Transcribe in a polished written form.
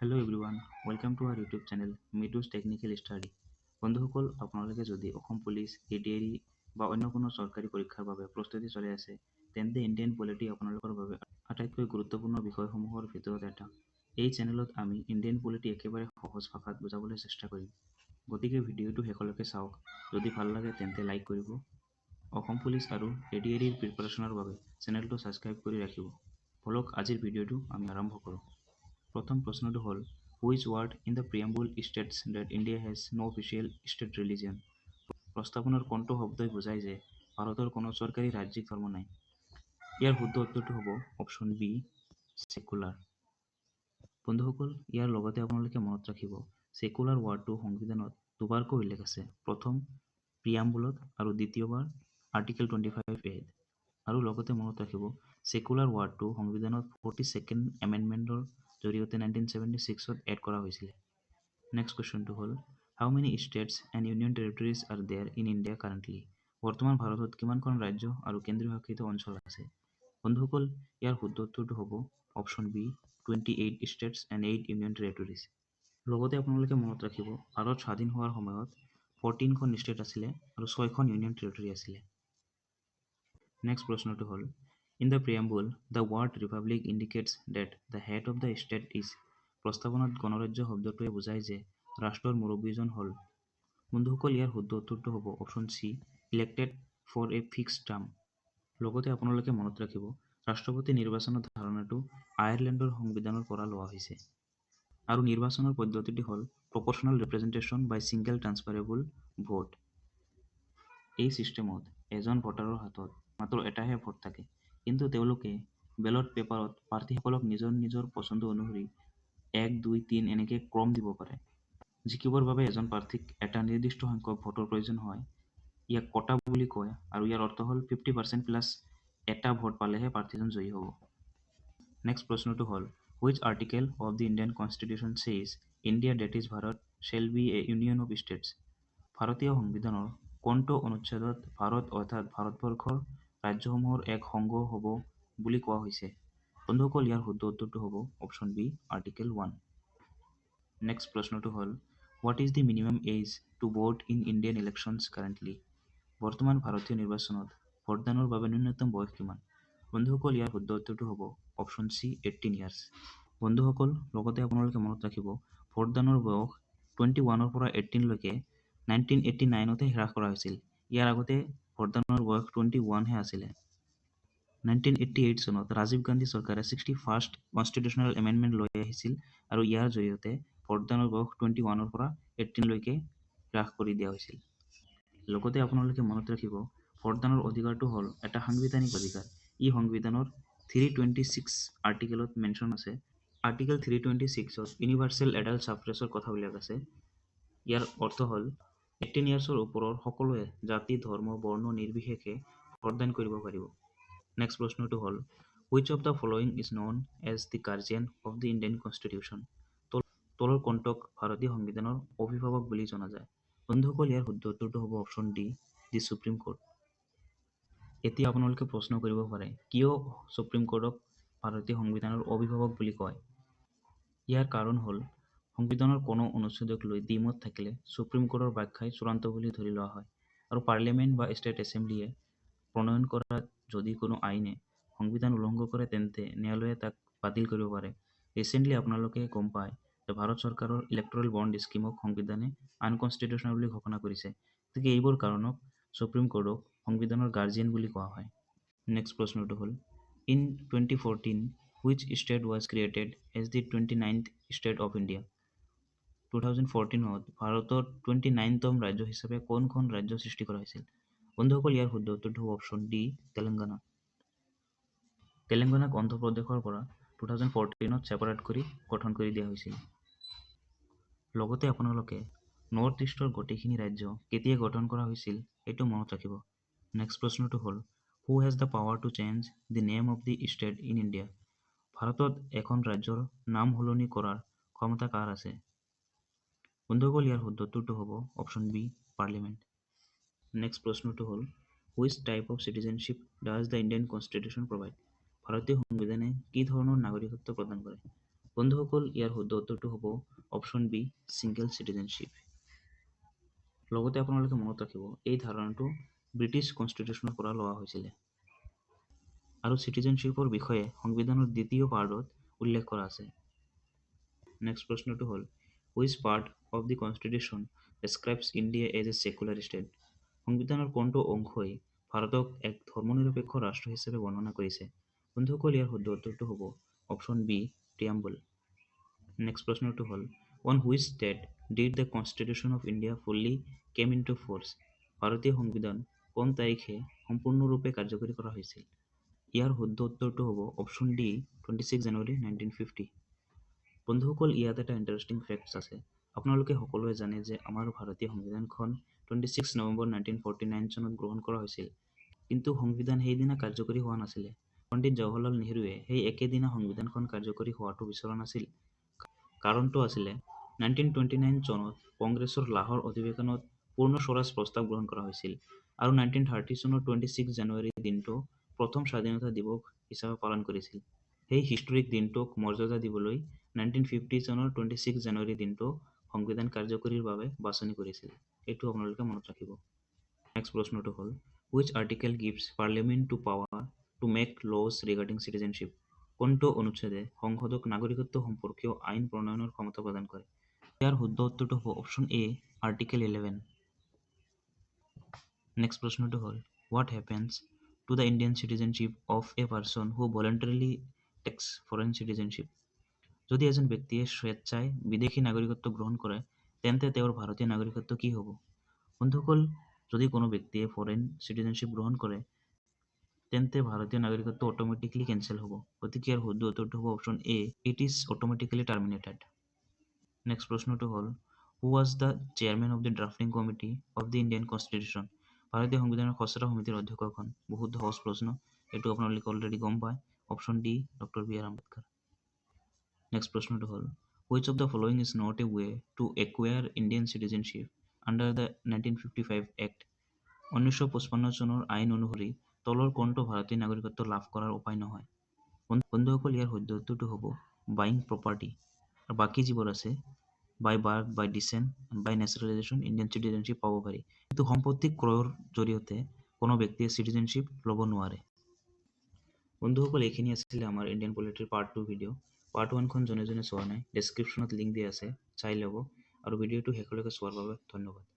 Hello' everyone, welcome to our YouTube channel মিডুছ technical study. বন্ধুসকল, আপোনালোকে যদি অসম পুলিচ, এডিআৰই বা অন্য কোনো চৰকাৰী পৰীক্ষাৰ বাবে প্ৰস্তুতি চলাই আছে, তেন্তে ইণ্ডিয়ান পলিটি আপোনালোকৰ বাবে আটাইতকৈ গুৰুত্বপূৰ্ণ বিষয়সমূহৰ ভিতৰত এটা। এই চেনেলত আমি ইণ্ডিয়ান পলিটি একেবাৰে সহজ ভাষাত বুজাবলৈ চেষ্টা কৰিম। গতিকে ভিডিঅ'টো শেষলৈকে চাওক। যদি ভাল লাগে তেন্তে লাইক কৰিব। অসম পুলিচ আৰু এডিআৰইৰ প্ৰিপাৰেশ্যনৰ বাবে চেনেলটো ছাবস্ক্ৰাইব কৰি ৰাখিব। বলক আজিৰ ভিডিঅ'টো আমি আৰম্ভ কৰোঁ। প্ৰথম প্ৰশ্নটো হ'ল, which word in the preamble states that India has no' official state religion? প্ৰস্তাৱনাৰ কোনটো শব্দই বুজায় যে ভাৰতৰ কোনো চৰকাৰী ৰাজ্যিক ধৰ্ম নাই? ইয়াৰ শুদ্ধ উত্তৰটো হ'ব অপশ্যন বি, ছেকুলাৰ। বন্ধুসকল, ইয়াৰ লগতে আপোনালোকে মনত ৰাখিব, ছেকুলাৰ ৱাৰ্ডটো সংবিধানত দুবাৰকৈ উল্লেখ আছে। প্ৰথম প্ৰিয়াম্বুলত আৰু দ্বিতীয়বাৰ আৰ্টিকেল 25A। আৰু লগতে মনত ৰাখিব, ছেকুলাৰ ৱাৰ্ডটো সংবিধানত 42nd এমেণ্ডমেণ্টৰ জৰিয়তে 1976ত এড কৰা হৈছিলে। নেক্সট কুৱেশ্যনটো হ'ল, how many states and union territories are there in India currently? বৰ্তমান ভাৰতত কিমানখন ৰাজ্য আৰু কেন্দ্ৰীয় শাসিত অঞ্চল আছে? বন্ধুসকল, ইয়াৰ শুদ্ধ উত্তৰটো হ'ব option B, 28 states and 8 union territories. লগতে আপোনালোকে মনত ৰাখিব, ভাৰত স্বাধীন হোৱাৰ সময়ত 14খন ষ্টেট আছিলে আৰু 6খন ইউনিয়ন টেৰিটৰি আছিলে। নেক্সট প্ৰশ্নটো হ'ল, in the preamble, the word republic indicates that the head of the state is. প্ৰস্তাৱনাত গণৰাজ্য শব্দটোৱে বুজায় যে ৰাষ্ট্ৰৰ মুৰব্বীজন হ'ল। বন্ধুসকল, ইয়াৰ শুদ্ধ উত্তৰটো হ'ব option C, elected for a fixed term. লগতে আপোনালোকে মনত ৰাখিব, ৰাষ্ট্ৰপতি নিৰ্বাচনৰ ধাৰণাটো আয়াৰলেণ্ডৰ সংবিধানৰ পৰা লোৱা হৈছে। আৰু নিৰ্বাচনৰ পদ্ধতিটো হ'ল প্ৰপৰ্চনেল ৰিপ্ৰেজেণ্টেশ্যন বাই ছিংগল ট্ৰান্সফাৰেবল ভোট। এই ছিষ্টেমত এজন ভোটাৰৰ হাতত মাত্ৰ এটাহে ভোট থাকে, কিন্তু তেওঁলোকে বেলট পেপাৰত প্ৰাৰ্থীসকলক নিজৰ নিজৰ পচন্দ অনুসৰি 1, 2, 3 এনেকৈ ক্ৰম দিব পাৰে। জিকিবৰ বাবে এজন প্ৰাৰ্থীক এটা নিৰ্দিষ্ট সংখ্যক ভোটৰ প্ৰয়োজন হয়। ইয়াক কটা বুলি কয় আৰু ইয়াৰ অৰ্থ হ'ল 50% প্লাছ এটা ভোট পালেহে প্ৰাৰ্থীজন জয়ী হ'ব। নেক্সট প্ৰশ্নটো হ'ল, which article of the Indian constitution says India that is Bharat shall be a union of states? ভাৰতীয় সংবিধানৰ কোনটো অনুচ্ছেদত ভাৰত অৰ্থাৎ ভাৰতবৰ্ষৰ ৰাজ্যসমূহৰ এক সংঘ হ'ব বুলি কোৱা হৈছে? বন্ধুসকল, ইয়াৰ শুদ্ধ উত্তৰটো হ'ব অপশ্যন বি, আৰ্টিকেল 1। নেক্সট প্ৰশ্নটো হ'ল, what is the minimum age to vote in Indian elections currently? বৰ্তমান ভাৰতীয় নিৰ্বাচনত ভোটদানৰ বাবে ন্যূনতম বয়স কিমান? বন্ধুসকল, ইয়াৰ শুদ্ধ উত্তৰটো হ'ব অপশ্যন চি, 18 ইয়াৰ্ছ। বন্ধুসকল, লগতে আপোনালোকে মনত ৰাখিব, ভোটদানৰ বয়স 21ৰ পৰা 18 লৈকে 1989তে হ্ৰাস কৰা হৈছিল। ইয়াৰ আগতে ভোটদানৰ বয়স 21 হে আছিলে। 1988 চনত ৰাজীৱ গান্ধী চৰকাৰে 61st কনষ্টিটিউশ্যনেল এমেণ্ডমেণ্ট লৈ আহিছিল আৰু ইয়াৰ জৰিয়তে ভোটদানৰ বয়স 21ৰ পৰা 18 লৈকে হ্ৰাস কৰি দিয়া হৈছিল। লগতে আপোনালোকে মনত ৰাখিব, ভোটদানৰ অধিকাৰটো হ'ল এটা সাংবিধানিক অধিকাৰ। ই সংবিধানৰ 326 আৰ্টিকেলত মেনশ্যন আছে। আৰ্টিকেল 326ত ইউনিভাৰ্চেল এডাল্ট ছাফ্ৰেজৰ কথা উল্লেখ আছে। ইয়াৰ অৰ্থ হ'ল 18 ইয়াৰ্ছৰ ওপৰৰ সকলোৱে জাতি, ধৰ্ম, বৰ্ণ নিৰ্বিশেষে ভোটদান কৰিব পাৰিব। নেক্সট প্ৰশ্নটো হ'ল, which of the following is known as the guardian of the Indian constitution? তলৰ কোনটোক ভাৰতীয় সংবিধানৰ অভিভাৱক বুলি জনা যায়? বন্ধুসকল, ইয়াৰ শুদ্ধ উত্তৰটো হ'ব অপশ্যন ডি, দি সুপ্ৰিম কোৰ্ট। এতিয়া আপোনালোকে প্ৰশ্ন কৰিব পাৰে, কিয় সুপ্ৰিম কোৰ্টক ভাৰতীয় সংবিধানৰ অভিভাৱক বুলি কয়? ইয়াৰ কাৰণ হ'ল, সংবিধানৰ কোনো অনুচ্ছেদক লৈ দ্বিমত থাকিলে সুপ্ৰিম কোৰ্টৰ ব্যাখ্যাই চূড়ান্ত বুলি ধৰি লোৱা হয়। আৰু পাৰ্লিয়ামেণ্ট বা ষ্টেট এছেম্বলিয়ে প্ৰণয়ন কৰা যদি কোনো আইনে সংবিধান উলংঘন কৰে, তেন্তে ন্যায়ালয়ে তাক বাতিল কৰিব পাৰে। ৰিচেণ্টলি আপোনালোকে গম পায় যে ভাৰত চৰকাৰৰ ইলেক্টৰেল বণ্ড স্কিমক সংবিধানে আনকনষ্টিটিউশ্যনেল বুলি ঘোষণা কৰিছে। গতিকে এইবোৰ কাৰণক সুপ্ৰিম কোৰ্টক সংবিধানৰ গাৰ্জিয়ান বুলি কোৱা হয়। নেক্সট প্ৰশ্নটো হ'ল, in 2014 which state was created as the 29th state of India? 2014ত ভাৰতৰ 29তম ৰাজ্য হিচাপে কোনখন ৰাজ্য সৃষ্টি কৰা হৈছিল? বন্ধুসকল, ইয়াৰ শুদ্ধ উত্তৰটো হ'ব অপশ্যন ডি, তেলেংগানা। তেলেংগানাক অন্ধ্ৰ প্ৰদেশৰ পৰা 2014ত ছেপাৰেট কৰি গঠন কৰি দিয়া হৈছিল। লগতে আপোনালোকে নৰ্থ ইষ্টৰ গোটেইখিনি ৰাজ্য কেতিয়া গঠন কৰা হৈছিল সেইটো মনত ৰাখিব। নেক্সট প্ৰশ্নটো হ'ল, who has the power to change the name of the state in India? ভাৰতত এখন ৰাজ্যৰ নাম সলনি কৰাৰ ক্ষমতা কাৰ আছে? বন্ধুসকল, ইয়াৰ শুদ্ধ উত্তৰটো হ'ব অপশ্যন বি, পাৰ্লিয়ামেণ্ট। নেক্সট প্ৰশ্নটো হ'ল, which type of citizenship does the Indian constitution provide? ভাৰতীয় সংবিধানে কি ধৰণৰ নাগৰিকত্ব প্ৰদান কৰে? বন্ধুসকল, ইয়াৰ শুদ্ধ উত্তৰটো হ'ব অপশ্যন বি, ছিংগল চিটিজেনশ্বিপ। লগতে আপোনালোকে মনত ৰাখিব, এই ধাৰণাটো ব্ৰিটিছ কনষ্টিটিউশ্যনৰ পৰা লোৱা হৈছিলে। আৰু চিটিজেনশ্বিপৰ বিষয়ে সংবিধানৰ দ্বিতীয় পাৰ্টত উল্লেখ কৰা আছে। নেক্সট প্ৰশ্নটো হ'ল, which part of the constitution describes India as a secular state? সংবিধানৰ কোনটো অংশই ভাৰতক এক ধৰ্মনিৰপেক্ষ ৰাষ্ট্ৰ হিচাপে বৰ্ণনা কৰিছে? বন্ধুসকল, ইয়াৰ শুদ্ধ উত্তৰটো হ'ব অপশ্যন বি, প্ৰিয়াম্বল। নেক্সট প্ৰশ্নটো হ'ল, on which date did the constitution of India fully came into force? ভাৰতীয় সংবিধান কোন তাৰিখে সম্পূৰ্ণৰূপে কাৰ্যকৰী কৰা হৈছিল? ইয়াৰ শুদ্ধ উত্তৰটো হ'ব অপশ্যন ডি, 26 জানুৱাৰী 1950। বন্ধুসকল, ইয়াত এটা ইণ্টাৰেষ্টিং ফেক্টছ আছে। আপোনালোকে সকলোৱে জানে যে আমাৰ ভাৰতীয় সংবিধানখন 26 নৱেম্বৰ 1949 চনত গ্ৰহণ কৰা হৈছিল। কিন্তু সংবিধান সেইদিনা কাৰ্যকৰী হোৱা নাছিলে। পণ্ডিত জৱাহৰলাল নেহৰুৱে সেই একেদিনা সংবিধানখন কাৰ্যকৰী হোৱাটো বিচৰা নাছিল। কাৰণটো আছিলে 1929 চনত কংগ্ৰেছৰ লাহোৰ অধিৱেশনত পূৰ্ণ স্বৰাজ প্ৰস্তাৱ গ্ৰহণ কৰা হৈছিল আৰু 1930 চনৰ 26 জানুৱাৰী দিনটো প্ৰথম স্বাধীনতা দিৱস হিচাপে পালন কৰিছিল। সেই হিষ্টৰিক দিনটোক মৰ্যাদা দিবলৈ 1950 চনৰ 26 জানুৱাৰী দিনটো সংবিধান কাৰ্যকৰীৰ বাবে বাছনি কৰিছিল। এইটো আপোনালোকে মনত ৰাখিব। নেক্সট প্ৰশ্নটো হ'ল, which article gives parliament to power to make laws regarding citizenship? কোনটো অনুচ্ছেদে সংসদক নাগৰিকত্ব সম্পৰ্কীয় আইন প্ৰণয়নৰ ক্ষমতা প্ৰদান কৰে? ইয়াৰ শুদ্ধ উত্তৰটো হ'ব অপশ্যন এ, আৰ্টিকেল 11। নেক্সট প্ৰশ্নটো হ'ল, what happens to the Indian citizenship of a person who voluntarily takes foreign citizenship? যদি এজন ব্যক্তিয়ে স্বেচ্ছাই বিদেশী নাগৰিকত্ব গ্ৰহণ কৰে, তেন্তে তেওঁৰ ভাৰতীয় নাগৰিকত্ব কি হ'ব? বন্ধুসকল, যদি কোনো ব্যক্তিয়ে ফৰেন চিটিজেনশ্বিপ গ্ৰহণ কৰে, তেন্তে ভাৰতীয় নাগৰিকত্ব অট'মেটিকলি কেঞ্চেল হ'ব। গতিকে ইয়াৰ শুদ্ধ উত্তৰটো হ'ব option A, it is automatically terminated. Next প্ৰশ্নটো হ'ল, who was the chairman of the drafting committee of the Indian constitution? ভাৰতীয় সংবিধানৰ খচৰা সমিতিৰ অধ্যক্ষ কোন? বহুত সহজ প্ৰশ্ন, এইটো আপোনালোকে অলৰেডি গম পায়। Option D, doctor B R. Ambedkar. Next প্ৰশ্নটো হ'ল, which of the following is not a way to acquire Indian citizenship under the 1955 act? 1955 চনৰ আইন অনুসৰি তলৰ কোনটো ভাৰতীয় নাগৰিকত্ব লাভ কৰাৰ উপায় নহয়? বন্ধুসকল, ইয়াৰ শুদ্ধ উত্তৰটো হ'ব বাইং প্ৰপাৰ্টি। আৰু বাকী যিবোৰ আছে, বাই বাৰ্থ, বাই ডিচেণ্ট, বাই নেচাৰেলাইজেশ্যন ইণ্ডিয়ান চিটিজেনশ্বিপ পাব পাৰি। কিন্তু সম্পত্তি ক্ৰয়ৰ জৰিয়তে কোনো ব্যক্তিয়ে চিটিজেনশ্বিপ ল'ব নোৱাৰে। বন্ধুসকল, এইখিনি আছিলে আমাৰ ইণ্ডিয়ান পলিটিৰ পাৰ্ট 2 ভিডিঅ'। পাৰ্ট 1খন যোনে যোনে চোৱা নাই, ডেছক্ৰিপশ্যনত লিংক দিয়া আছে, চাই ল'ব। আৰু ভিডিঅ'টো শেষলৈকে চোৱাৰ বাবে ধন্যবাদ।